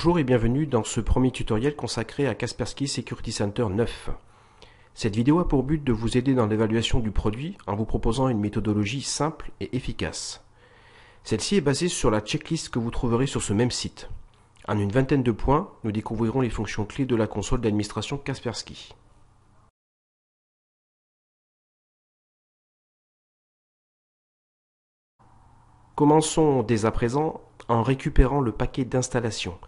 Bonjour et bienvenue dans ce premier tutoriel consacré à Kaspersky Security Center 9. Cette vidéo a pour but de vous aider dans l'évaluation du produit en vous proposant une méthodologie simple et efficace. Celle-ci est basée sur la checklist que vous trouverez sur ce même site. En une vingtaine de points, nous découvrirons les fonctions clés de la console d'administration Kaspersky. Commençons dès à présent en récupérant le paquet d'installation.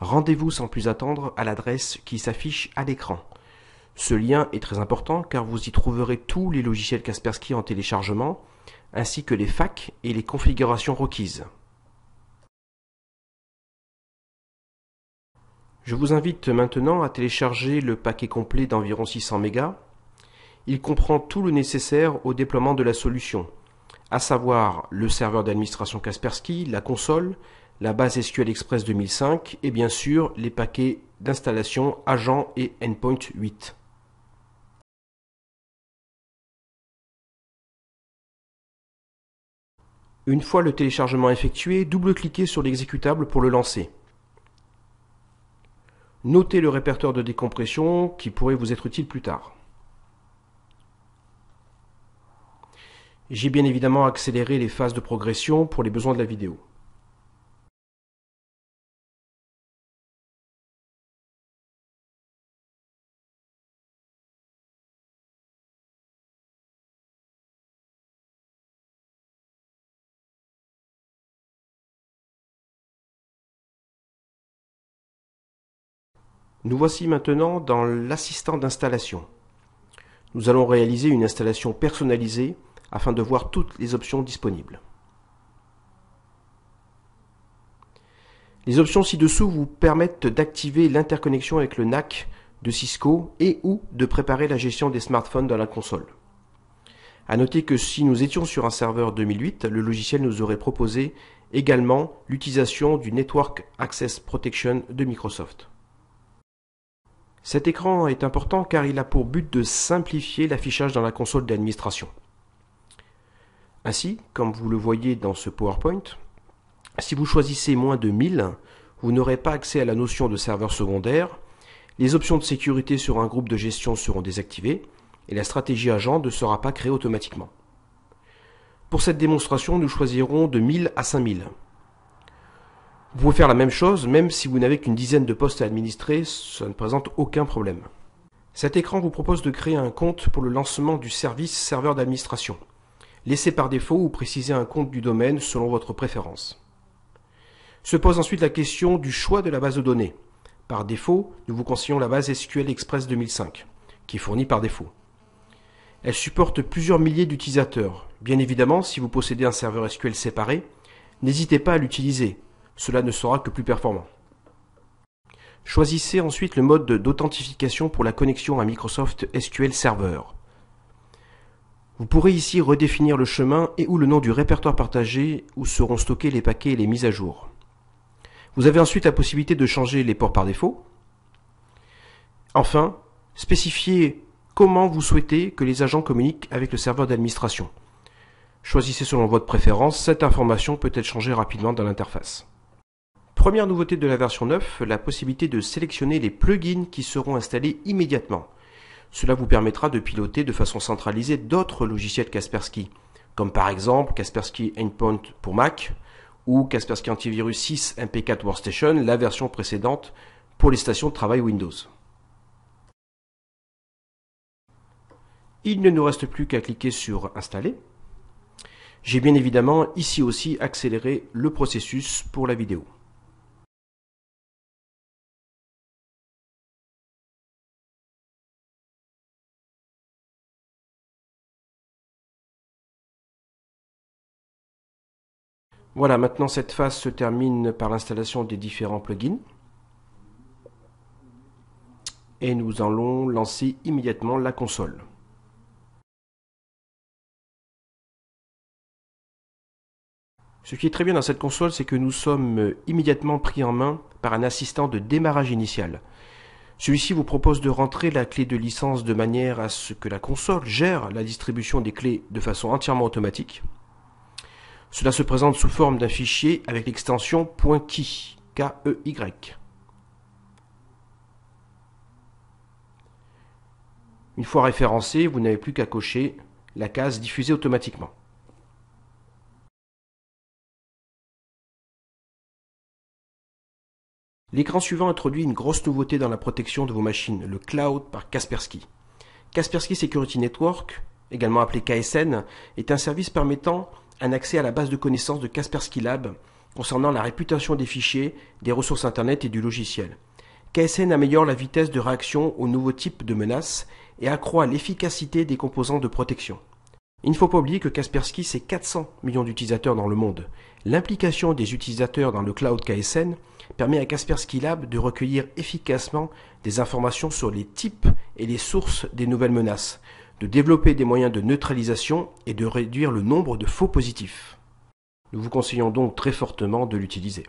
Rendez-vous sans plus attendre à l'adresse qui s'affiche à l'écran. Ce lien est très important car vous y trouverez tous les logiciels Kaspersky en téléchargement, ainsi que les FAQ et les configurations requises. Je vous invite maintenant à télécharger le paquet complet d'environ 600 MB. Il comprend tout le nécessaire au déploiement de la solution, à savoir le serveur d'administration Kaspersky, la console, la base SQL Express 2005 et bien sûr les paquets d'installation Agent et Endpoint 8. Une fois le téléchargement effectué, double-cliquez sur l'exécutable pour le lancer. Notez le répertoire de décompression qui pourrait vous être utile plus tard. J'ai bien évidemment accéléré les phases de progression pour les besoins de la vidéo. Nous voici maintenant dans l'assistant d'installation. Nous allons réaliser une installation personnalisée afin de voir toutes les options disponibles. Les options ci-dessous vous permettent d'activer l'interconnexion avec le NAC de Cisco et ou de préparer la gestion des smartphones dans la console. A noter que si nous étions sur un serveur 2008, le logiciel nous aurait proposé également l'utilisation du Network Access Protection de Microsoft. Cet écran est important car il a pour but de simplifier l'affichage dans la console d'administration. Ainsi, comme vous le voyez dans ce PowerPoint, si vous choisissez moins de 1000, vous n'aurez pas accès à la notion de serveur secondaire, les options de sécurité sur un groupe de gestion seront désactivées et la stratégie agent ne sera pas créée automatiquement. Pour cette démonstration, nous choisirons de 1000 à 5000. Vous pouvez faire la même chose, même si vous n'avez qu'une dizaine de postes à administrer, ça ne présente aucun problème. Cet écran vous propose de créer un compte pour le lancement du service serveur d'administration. Laissez par défaut ou précisez un compte du domaine selon votre préférence. Se pose ensuite la question du choix de la base de données. Par défaut, nous vous conseillons la base SQL Express 2005, qui est fournie par défaut. Elle supporte plusieurs milliers d'utilisateurs. Bien évidemment, si vous possédez un serveur SQL séparé, n'hésitez pas à l'utiliser. Cela ne sera que plus performant. Choisissez ensuite le mode d'authentification pour la connexion à Microsoft SQL Server. Vous pourrez ici redéfinir le chemin et ou le nom du répertoire partagé où seront stockés les paquets et les mises à jour. Vous avez ensuite la possibilité de changer les ports par défaut. Enfin, spécifiez comment vous souhaitez que les agents communiquent avec le serveur d'administration. Choisissez selon votre préférence, cette information peut être changée rapidement dans l'interface. Première nouveauté de la version 9, la possibilité de sélectionner les plugins qui seront installés immédiatement. Cela vous permettra de piloter de façon centralisée d'autres logiciels Kaspersky, comme par exemple Kaspersky Endpoint pour Mac ou Kaspersky Antivirus 6 MP4 Workstation, la version précédente pour les stations de travail Windows. Il ne nous reste plus qu'à cliquer sur Installer. J'ai bien évidemment ici aussi accéléré le processus pour la vidéo. Voilà, maintenant cette phase se termine par l'installation des différents plugins. Et nous allons lancer immédiatement la console. Ce qui est très bien dans cette console, c'est que nous sommes immédiatement pris en main par un assistant de démarrage initial. Celui-ci vous propose de rentrer la clé de licence de manière à ce que la console gère la distribution des clés de façon entièrement automatique. Cela se présente sous forme d'un fichier avec l'extension .key, K-E-Y. Une fois référencé, vous n'avez plus qu'à cocher la case diffuser automatiquement. L'écran suivant introduit une grosse nouveauté dans la protection de vos machines, le cloud par Kaspersky. Kaspersky Security Network, également appelé KSN, est un service permettant un accès à la base de connaissances de Kaspersky Lab concernant la réputation des fichiers, des ressources Internet et du logiciel. KSN améliore la vitesse de réaction aux nouveaux types de menaces et accroît l'efficacité des composants de protection. Il ne faut pas oublier que Kaspersky, c'est 400 millions d'utilisateurs dans le monde. L'implication des utilisateurs dans le cloud KSN permet à Kaspersky Lab de recueillir efficacement des informations sur les types et les sources des nouvelles menaces, de développer des moyens de neutralisation et de réduire le nombre de faux positifs. Nous vous conseillons donc très fortement de l'utiliser.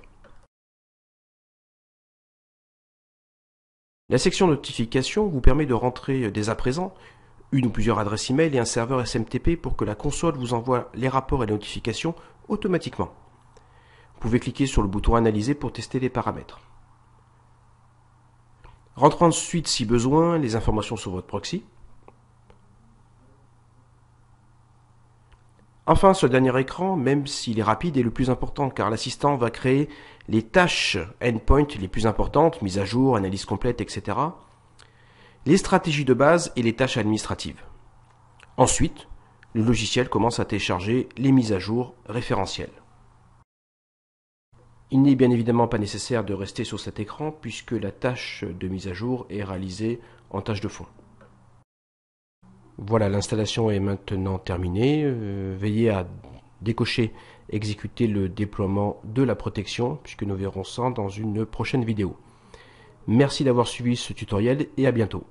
La section notification vous permet de rentrer dès à présent une ou plusieurs adresses email et un serveur SMTP pour que la console vous envoie les rapports et les notifications automatiquement. Vous pouvez cliquer sur le bouton Analyser pour tester les paramètres. Rentrez ensuite, si besoin, les informations sur votre proxy. Enfin, ce dernier écran, même s'il est rapide, est le plus important car l'assistant va créer les tâches endpoint les plus importantes, mise à jour, analyse complète, etc., les stratégies de base et les tâches administratives. Ensuite, le logiciel commence à télécharger les mises à jour référentielles. Il n'est bien évidemment pas nécessaire de rester sur cet écran puisque la tâche de mise à jour est réalisée en tâche de fond. Voilà, l'installation est maintenant terminée. Veillez à décocher exécuter le déploiement de la protection puisque nous verrons ça dans une prochaine vidéo. Merci d'avoir suivi ce tutoriel et à bientôt.